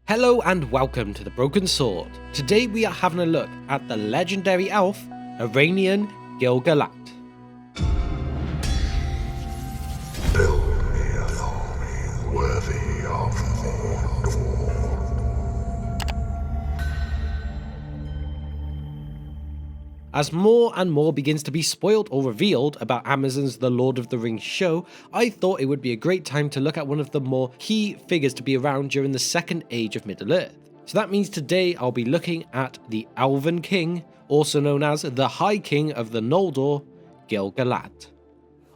Hello and welcome to the Broken Sword. Today we are having a look at the legendary elf, Ereinion Gil-galad. Build me an army worthy of Mordor. As more and more begins to be spoiled or revealed about Amazon's The Lord of the Rings show, I thought it would be a great time to look at one of the more key figures to be around during the Second Age of Middle-earth. So that means today I'll be looking at the Elven King, also known as the High King of the Noldor, Gil-galad.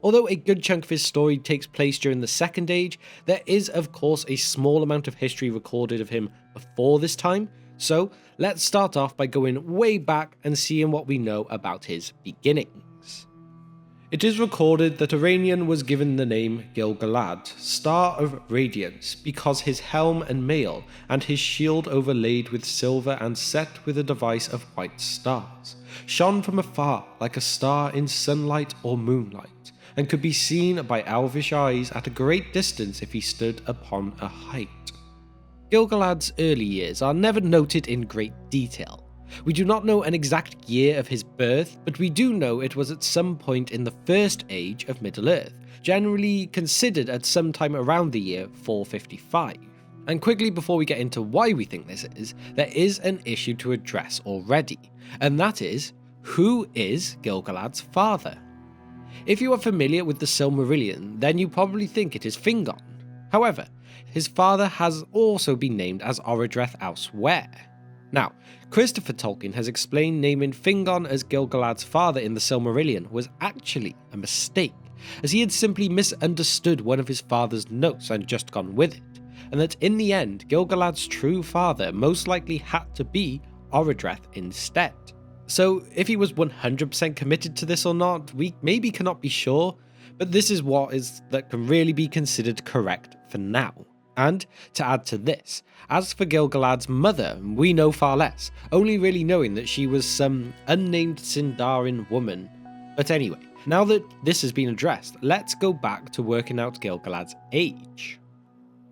Although a good chunk of his story takes place during the Second Age, there is of course a small amount of history recorded of him before this time, so let's start off by going way back and seeing what we know about his beginnings. It is recorded that Ereinion was given the name Gil-galad, Star of Radiance, because his helm and mail and his shield overlaid with silver and set with a device of white stars, shone from afar like a star in sunlight or moonlight, and could be seen by elvish eyes at a great distance if he stood upon a height. Gil-galad's early years are never noted in great detail. We do not know an exact year of his birth, but we do know it was at some point in the First Age of Middle-earth, generally considered at some time around the year 455. And quickly before we get into why we think this is, there is an issue to address already, and that is, who is Gil-galad's father? If you are familiar with the Silmarillion, then you probably think it is Fingon. However, his father has also been named as Orodreth elsewhere. Now, Christopher Tolkien has explained naming Fingon as Gil-galad's father in the Silmarillion was actually a mistake, as he had simply misunderstood one of his father's notes and just gone with it, and that in the end Gil-galad's true father most likely had to be Orodreth instead. So if he was 100% committed to this or not, we maybe cannot be sure, but this is what that can really be considered correct for now. And to add to this, as for Gil-galad's mother, we know far less, only really knowing that she was some unnamed Sindarin woman. But anyway, now that this has been addressed, let's go back to working out Gil-galad's age.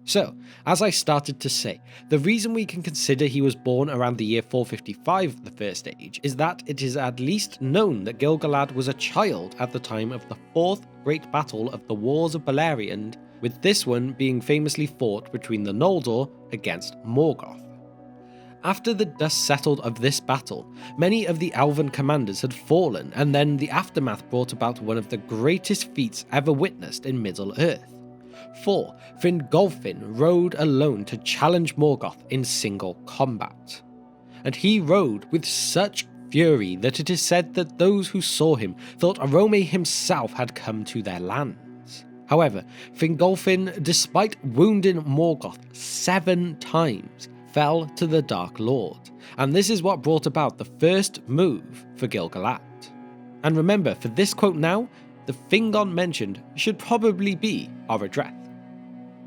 So, as I started to say, the reason we can consider he was born around the year 455 of the First Age is that it is at least known that Gil-galad was a child at the time of the Fourth Great Battle of the Wars of Beleriand, with this one being famously fought between the Noldor against Morgoth. After the dust settled of this battle, many of the elven commanders had fallen, and then the aftermath brought about one of the greatest feats ever witnessed in Middle-earth. For Fingolfin rode alone to challenge Morgoth in single combat. And he rode with such fury that it is said that those who saw him thought Arome himself had come to their lands. However, Fingolfin, despite wounding Morgoth 7 times, fell to the Dark Lord, and this is what brought about the first move for Gil-galad. And remember, for this quote now, the Fingon mentioned should probably be Orodreth.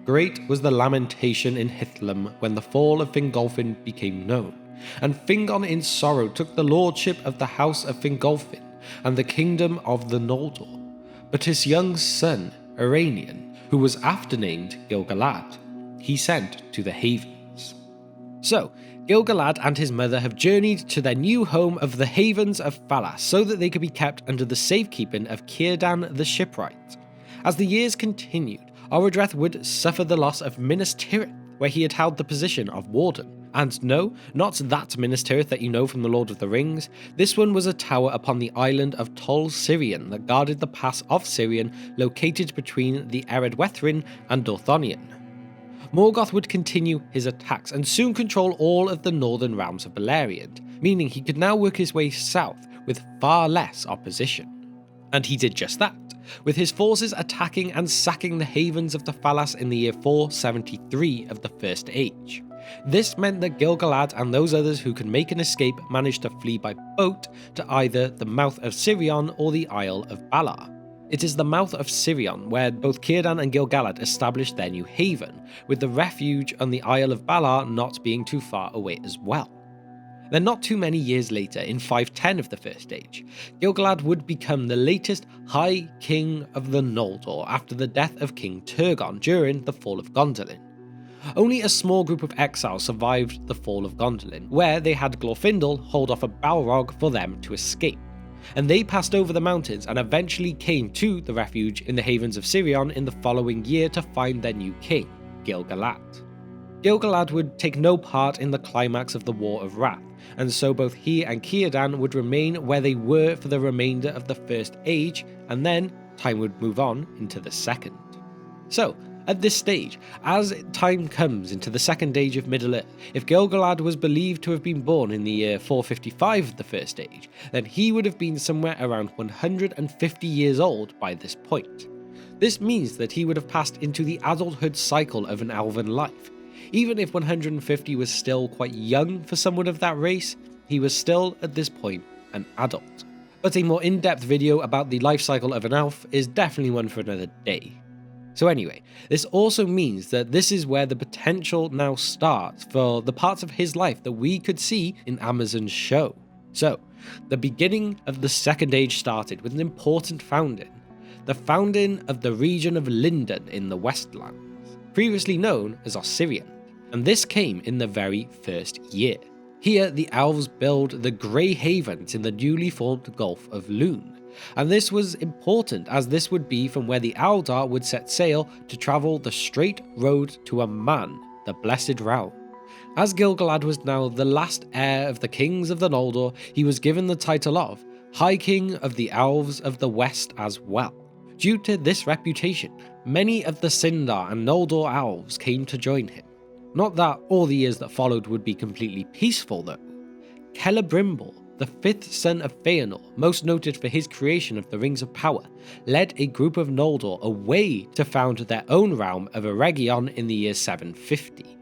Great was the lamentation in Hithlum when the fall of Fingolfin became known, and Fingon in sorrow took the lordship of the house of Fingolfin and the kingdom of the Noldor. But his young son, Ereinion, who was after named Gil-galad, he sent to the Havens. So, Gil-galad and his mother have journeyed to their new home of the Havens of Falas so that they could be kept under the safekeeping of Círdan the Shipwright. As the years continued, Orodreth would suffer the loss of Minas Tirith, where he had held the position of warden. And no, not that Minas Tirith that you know from The Lord of the Rings. This one was a tower upon the island of Tol Sirion that guarded the pass of Sirion located between the Eredwethrin and Dorthonion. Morgoth would continue his attacks and soon control all of the northern realms of Beleriand, meaning he could now work his way south with far less opposition. And he did just that, with his forces attacking and sacking the havens of the Falas in the year 473 of the First Age. This meant that Gil-galad and those others who could make an escape managed to flee by boat to either the mouth of Sirion or the Isle of Balar. It is the mouth of Sirion where both Círdan and Gil-galad established their new haven, with the refuge on the Isle of Balar not being too far away as well. Then not too many years later, in 510 of the First Age, Gil-galad would become the latest High King of the Noldor after the death of King Turgon during the fall of Gondolin. Only a small group of exiles survived the fall of Gondolin, where they had Glorfindel hold off a Balrog for them to escape, and they passed over the mountains and eventually came to the refuge in the havens of Sirion in the following year to find their new king, Gil-galad. Gil-galad would take no part in the climax of the War of Wrath, and so both he and Círdan would remain where they were for the remainder of the First Age, and then time would move on into the Second. So, at this stage, as time comes into the Second Age of Middle-earth, if Gil-galad was believed to have been born in the year 455 of the First Age, then he would have been somewhere around 150 years old by this point. This means that he would have passed into the adulthood cycle of an elven life. Even if 150 was still quite young for someone of that race, he was still, at this point, an adult. But a more in-depth video about the life cycle of an elf is definitely one for another day. So anyway, this also means that this is where the potential now starts for the parts of his life that we could see in Amazon's show. So, the beginning of the Second Age started with an important founding. The founding of the region of Lindon in the Westlands, previously known as Ossirian, and this came in the very first year. Here, the elves build the Grey Havens in the newly formed Gulf of Lune, and this was important as this would be from where the Eldar would set sail to travel the straight road to Aman, the Blessed Realm. As Gil-galad was now the last heir of the kings of the Noldor, he was given the title of High King of the Elves of the West as well. Due to this reputation, many of the Sindar and Noldor elves came to join him. Not that all the years that followed would be completely peaceful though. Celebrimbor, the fifth son of Feanor, most noted for his creation of the Rings of Power, led a group of Noldor away to found their own realm of Ereinion in the year 750.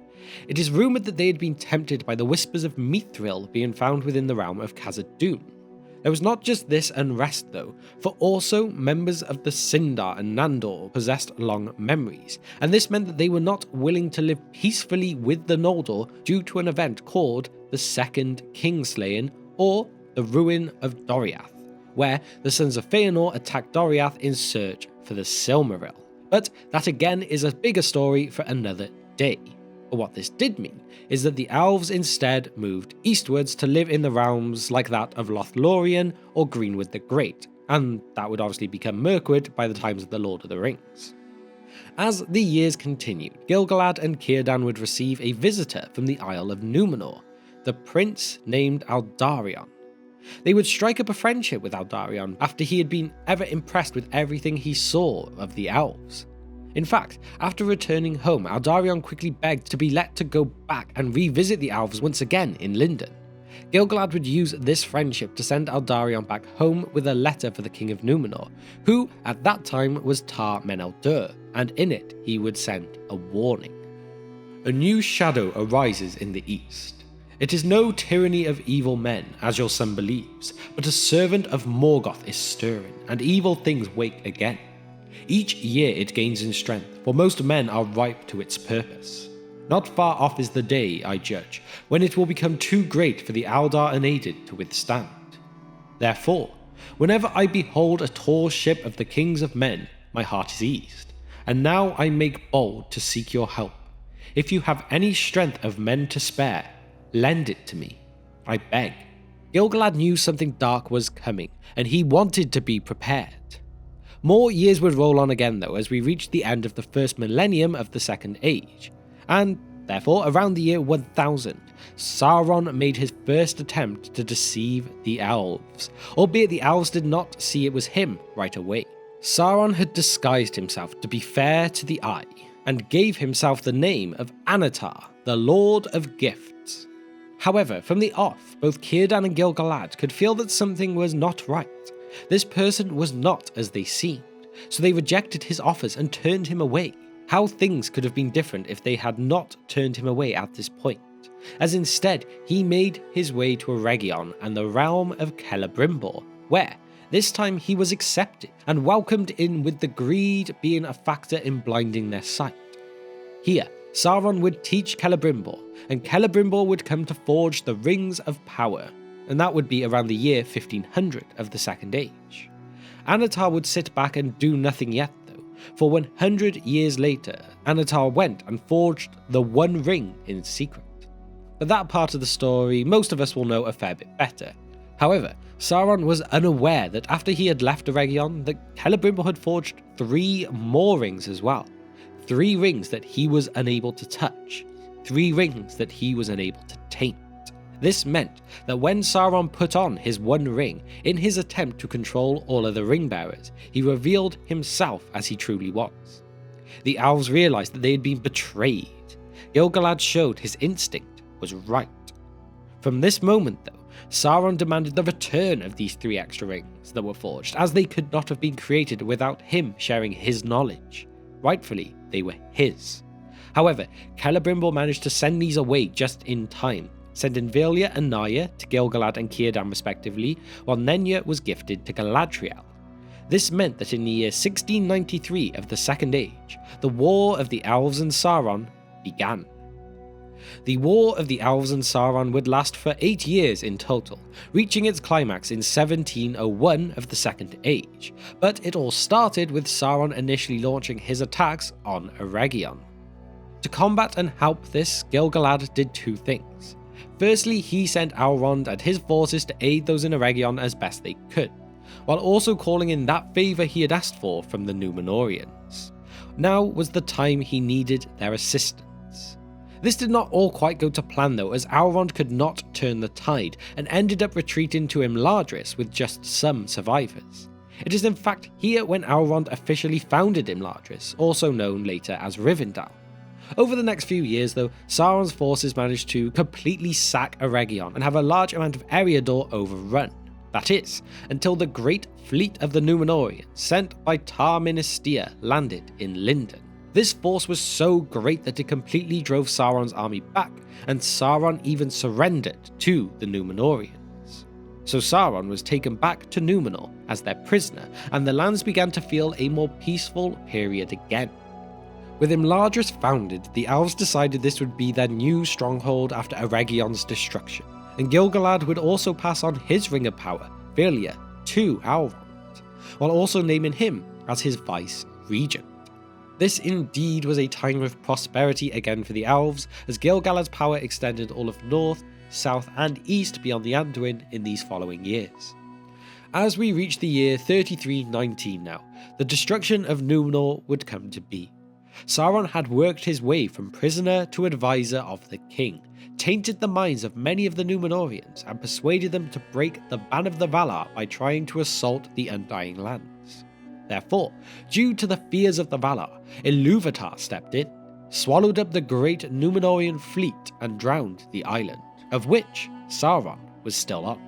It is rumoured that they had been tempted by the whispers of Mithril being found within the realm of Khazad-dûm. There was not just this unrest though, for also members of the Sindar and Nandor possessed long memories, and this meant that they were not willing to live peacefully with the Noldor due to an event called the Second Kingslaying, or the Ruin of Doriath, where the sons of Feanor attacked Doriath in search for the Silmaril. But that again is a bigger story for another day. But what this did mean is that the elves instead moved eastwards to live in the realms like that of Lothlorien or Greenwood the Great, and that would obviously become Mirkwood by the times of the Lord of the Rings. As the years continued, Gil-galad and Círdan would receive a visitor from the Isle of Númenor, the prince named Aldarion. They would strike up a friendship with Aldarion after he had been ever impressed with everything he saw of the elves. In fact, after returning home, Aldarion quickly begged to be let to go back and revisit the elves once again in Lindon. Gil-galad would use this friendship to send Aldarion back home with a letter for the King of Númenor, who at that time was Tar-men-eldur, and in it he would send a warning. A new shadow arises in the east. It is no tyranny of evil men, as your son believes, but a servant of Morgoth is stirring, and evil things wake again. Each year it gains in strength, for most men are ripe to its purpose. Not far off is the day, I judge, when it will become too great for the Eldar unaided to withstand. Therefore, whenever I behold a tall ship of the kings of men, my heart is eased, and now I make bold to seek your help. If you have any strength of men to spare, lend it to me, I beg. Gil-galad knew something dark was coming, and he wanted to be prepared. More years would roll on again though as we reached the end of the first millennium of the Second Age, and therefore around the year 1000, Sauron made his first attempt to deceive the elves, albeit the elves did not see it was him right away. Sauron had disguised himself to be fair to the eye, and gave himself the name of Annatar, the Lord of Gifts. However, from the off, both Círdan and Gil-galad could feel that something was not right. This person was not as they seemed, so they rejected his offers and turned him away. How things could have been different if they had not turned him away at this point, as instead he made his way to Ereinion and the realm of Celebrimbor, where this time he was accepted and welcomed in, with the greed being a factor in blinding their sight. Here, Sauron would teach Celebrimbor, and Celebrimbor would come to forge the Rings of Power, and that would be around the year 1500 of the Second Age. Annatar would sit back and do nothing yet though, For 100 years later, Annatar went and forged the One Ring in secret. But that part of the story most of us will know a fair bit better. However, Sauron was unaware that after he had left Ereinion, that Celebrimbor had forged 3 more rings as well. 3 rings that he was unable to touch. 3 rings that he was unable to taint. This meant that when Sauron put on his One Ring, in his attempt to control all other ring bearers, he revealed himself as he truly was. The elves realized that they had been betrayed. Gil-galad showed his instinct was right. From this moment though, Sauron demanded the return of these 3 extra rings that were forged, as they could not have been created without him sharing his knowledge. Rightfully, they were his. However, Celebrimbor managed to send these away just in time, sending Valia and Narya to Gil-galad and Círdan respectively, while Nenya was gifted to Galadriel. This meant that in the year 1693 of the Second Age, the War of the Elves and Sauron began. The War of the Elves and Sauron would last for 8 years in total, reaching its climax in 1701 of the Second Age, but it all started with Sauron initially launching his attacks on Ereinion. To combat and help this, Gil-galad did 2 things. Firstly, he sent Elrond and his forces to aid those in Ereinion as best they could, while also calling in that favour he had asked for from the Númenorians. Now was the time he needed their assistance. This did not all quite go to plan though, as Elrond could not turn the tide and ended up retreating to Imladris with just some survivors. It is in fact here when Elrond officially founded Imladris, also known later as Rivendell. Over the next few years though, Sauron's forces managed to completely sack Ereinion and have a large amount of Eriador overrun. That is, until the great fleet of the Númenorians sent by Tar-Minestir landed in Lindon. This force was so great that it completely drove Sauron's army back, and Sauron even surrendered to the Númenorians. So Sauron was taken back to Númenor as their prisoner, and the lands began to feel a more peaceful period again. With Imladris founded, the elves decided this would be their new stronghold after Eregion's destruction, and Gil-galad would also pass on his Ring of Power, Valia, to Elrond, while also naming him as his vice-regent. This indeed was a time of prosperity again for the elves, as Gil-galad's power extended all of north, south and east beyond the Anduin in these following years. As we reach the year 3319 now, the destruction of Númenor would come to be. Sauron had worked his way from prisoner to advisor of the king, tainted the minds of many of the Númenorians, and persuaded them to break the ban of the Valar by trying to assault the Undying Lands. Therefore, due to the fears of the Valar, Ilúvatar stepped in, swallowed up the great Númenorian fleet and drowned the island, of which Sauron was still on.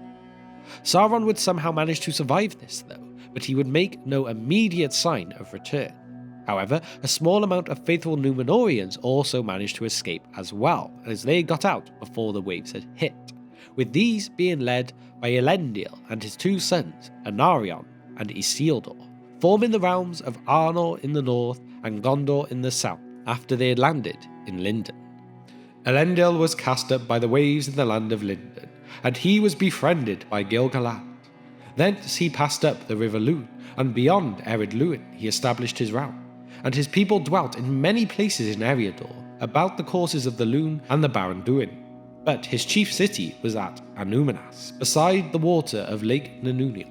Sauron would somehow manage to survive this though, but he would make no immediate sign of return. However, a small amount of faithful Númenorians also managed to escape as well, as they got out before the waves had hit, with these being led by Elendil and his 2 sons, Anarion and Isildur, forming the realms of Arnor in the north and Gondor in the south after they had landed in Lindon. Elendil was cast up by the waves in the land of Lindon, and he was befriended by Gil-galad. Thence he passed up the river Lune, and beyond Ered Luin he established his realm, and his people dwelt in many places in Eriador, about the courses of the Lune and the Barad-dur. But his chief city was at Annúminas, beside the water of Lake Nanuniel.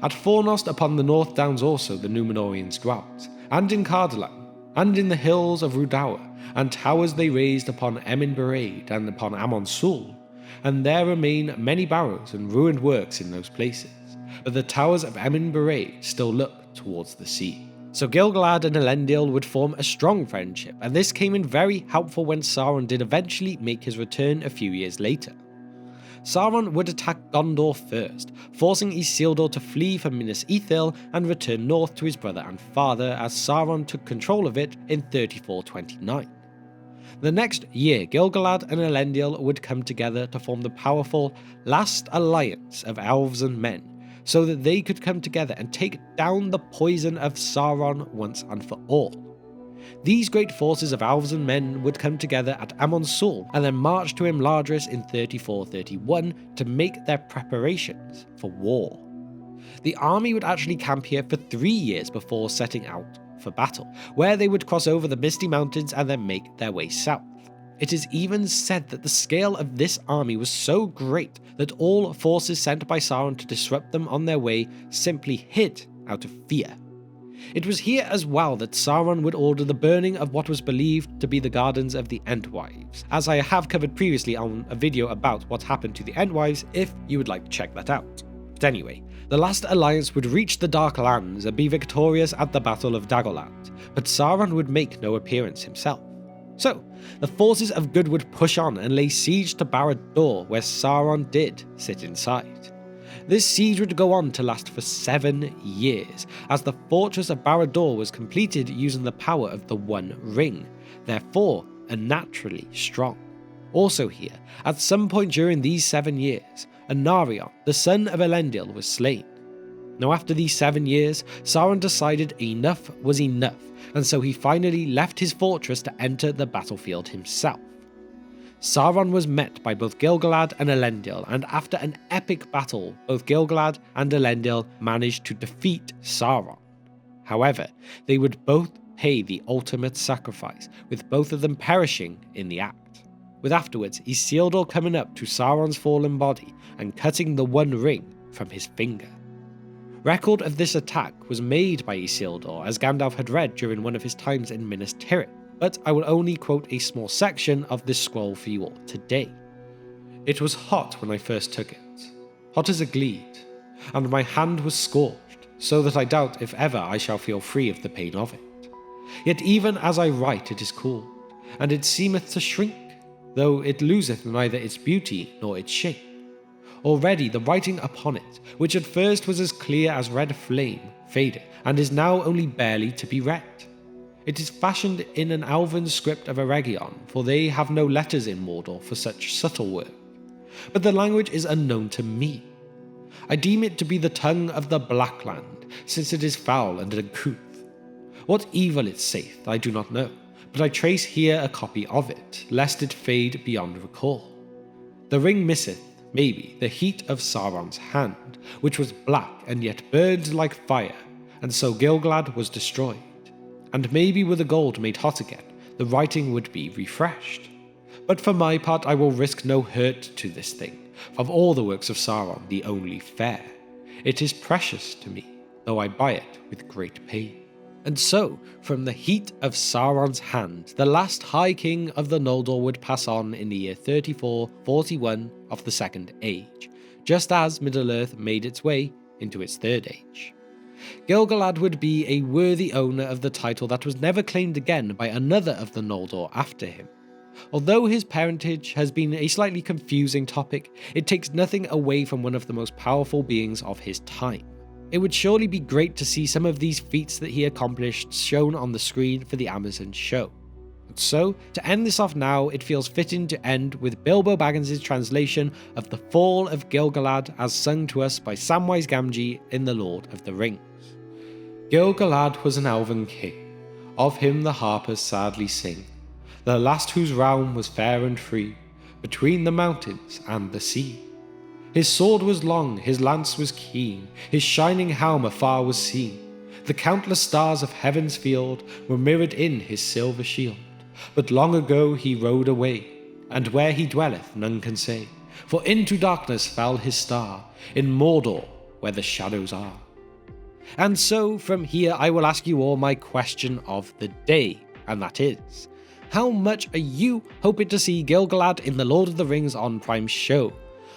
At Fornost upon the North Downs also the Númenorians dwelt, and in Cardolan, and in the hills of Rhudaur, and towers they raised upon Emin-Bered and upon Amon-Sul, and there remain many barrows and ruined works in those places, but the towers of Emin-Bered still look towards the sea. So Gil-galad and Elendil would form a strong friendship, and this came in very helpful when Sauron did eventually make his return a few years later. Sauron would attack Gondor first, forcing Isildur to flee from Minas Ithil and return north to his brother and father as Sauron took control of it in 3429. The next year, Gil-galad and Elendil would come together to form the powerful Last Alliance of Elves and Men, so that they could come together and take down the poison of Sauron once and for all. These great forces of elves and men would come together at Amon-Sul and then march to Imladris in 3431 to make their preparations for war. The army would actually camp here for 3 years before setting out for battle, where they would cross over the Misty Mountains and then make their way south. It is even said that the scale of this army was so great that all forces sent by Sauron to disrupt them on their way simply hid out of fear. It was here as well that Sauron would order the burning of what was believed to be the Gardens of the Endwives, as I have covered previously on a video about what happened to the Endwives if you would like to check that out. But anyway, the last alliance would reach the Dark Lands and be victorious at the Battle of Dagorland, but Sauron would make no appearance himself. So, the forces of good would push on and lay siege to Barad-dur, where Sauron did sit inside. This siege would go on to last for 7 years, as the fortress of Barad-dur was completed using the power of the One Ring, therefore unnaturally strong. Also here, at some point during these 7 years, Anarion, the son of Elendil, was slain. Now after these 7 years, Sauron decided enough was enough, and so he finally left his fortress to enter the battlefield himself. Sauron was met by both Gil-galad and Elendil, and after an epic battle, both Gil-galad and Elendil managed to defeat Sauron. However, they would both pay the ultimate sacrifice, with both of them perishing in the act, with afterwards Isildur coming up to Sauron's fallen body and cutting the One Ring from his finger. Record of this attack was made by Isildur, as Gandalf had read during one of his times in Minas Tirith, but I will only quote a small section of this scroll for you all today. "It was hot when I first took it, hot as a gleed, and my hand was scorched, so that I doubt if ever I shall feel free of the pain of it. Yet even as I write it is cooled, and it seemeth to shrink, though it loseth neither its beauty nor its shape. Already the writing upon it, which at first was as clear as red flame, faded, and is now only barely to be read. It is fashioned in an elven script of Ereinion, for they have no letters in Mordor for such subtle work. But the language is unknown to me. I deem it to be the tongue of the Black Land, since it is foul and uncouth. What evil it saith, I do not know, but I trace here a copy of it, lest it fade beyond recall. The ring misseth, maybe, the heat of Sauron's hand, which was black and yet burned like fire, and so Gil-galad was destroyed. And maybe with the gold made hot again, the writing would be refreshed. But for my part I will risk no hurt to this thing, of all the works of Sauron the only fair. It is precious to me, though I buy it with great pain." And so, from the heat of Sauron's hand, the last High King of the Noldor would pass on in the year 3441 of the Second Age, just as Middle-earth made its way into its Third Age. Gil-galad would be a worthy owner of the title that was never claimed again by another of the Noldor after him. Although his parentage has been a slightly confusing topic, it takes nothing away from one of the most powerful beings of his time. It would surely be great to see some of these feats that he accomplished shown on the screen for the Amazon show. So, to end this off now, it feels fitting to end with Bilbo Baggins' translation of the Fall of Gil-galad as sung to us by Samwise Gamgee in The Lord of the Rings. "Gil-galad was an elven king, of him the harpers sadly sing, the last whose realm was fair and free, between the mountains and the sea. His sword was long, his lance was keen, his shining helm afar was seen, the countless stars of heaven's field were mirrored in his silver shield. But long ago he rode away, and where he dwelleth none can say, for into darkness fell his star, in Mordor where the shadows are." And so, from here I will ask you all my question of the day, and that is, how much are you hoping to see Gil-galad in the Lord of the Rings on Prime's show?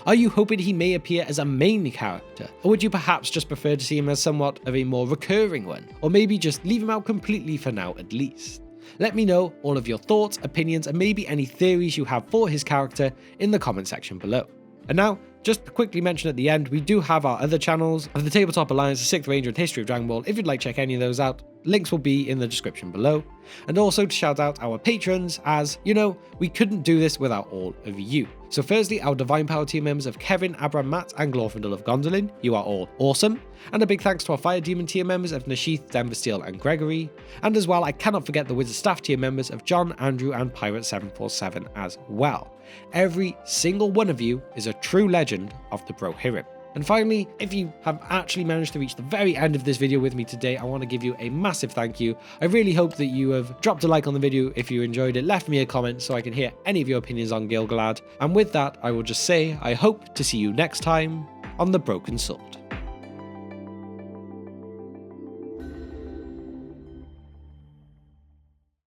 Are you hoping he may appear as a main character, or would you perhaps just prefer to see him as somewhat of a more recurring one, or maybe just leave him out completely for now at least? Let me know all of your thoughts, opinions, and maybe any theories you have for his character in the comment section below. And now, just to quickly mention at the end, we do have our other channels of the Tabletop Alliance, the 6th Ranger, and History of Dragon Ball. If you'd like to check any of those out, links will be in the description below. And also to shout out our patrons, as, you know, we couldn't do this without all of you. So firstly, our Divine Power team members of Kevin, Abram, Matt, and Glorfindel of Gondolin. You are all awesome. And a big thanks to our Fire Demon tier members of Nashith, Denver Steel, and Gregory. And as well, I cannot forget the Wizard Staff tier members of John, Andrew, and Pirate747 as well. Every single one of you is a true legend of the Brohirrim. And finally, if you have actually managed to reach the very end of this video with me today, I want to give you a massive thank you. I really hope that you have dropped a like on the video if you enjoyed it, left me a comment so I can hear any of your opinions on Gil-galad. And with that, I will just say I hope to see you next time on The Broken Sword.